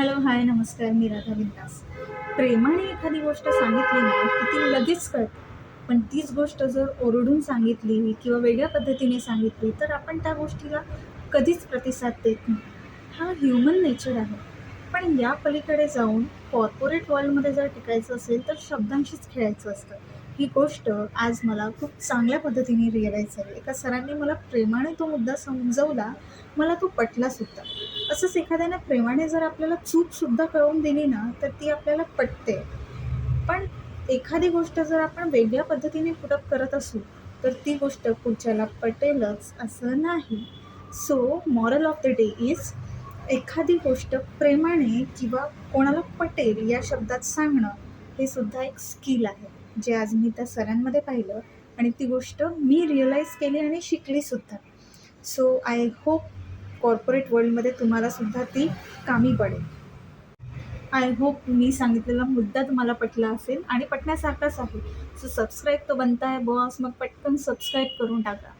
Hello, हाय, नमस्कार. मी राधा बिंदास. प्रेमाने एखादी गोष्ट सांगितली ना, की ती लगेच कळते. पण तीच गोष्ट जर ओरडून सांगितली किंवा वेगळ्या पद्धतीने सांगितली, तर आपण त्या गोष्टीला कधीच प्रतिसाद देत नाही. हा ह्युमन नेचर आहे. पण या पलीकडे जाऊन कॉर्पोरेट वर्ल्डमध्ये जर टिकायचं असेल, तर शब्दांशीच खेळायचं असतं. ही गोष्ट आज मला खूप चांगल्या पद्धतीने रिअलाईज झाली. एका सरांनी मला प्रेमाने तो मुद्दा समजवला, मला तो पटलासुद्धा. असंच एखाद्याने प्रेमाने जर आपल्याला चूकसुद्धा कळवून दिली ना, तर ती आपल्याला पटते. पण एखादी गोष्ट जर आपण वेगळ्या पद्धतीने पुटअप करत असू, तर ती गोष्ट पुढच्याला पटेलच असं नाही. So moral of the day is एखादी गोष्ट प्रेमाने किंवा कोणाला पटेल या शब्दात सांगणं, हे सुद्धा एक स्किल आहे. जे आज मी त्या सरांमध्ये पाहिलं आणि ती गोष्ट मी रिअलाईज केली आणि शिकलीसुद्धा. सो आय होप कॉर्पोरेट वर्ल्डमध्ये तुम्हालासुद्धा ती कामी पडेल. आय होप मी सांगितलेला मुद्दा तुम्हाला पटला असेल आणि पटण्यासारखाच आहे. सो सबस्क्राईब तो बनता है बॉस, मग पटकन सबस्क्राईब करून टाका.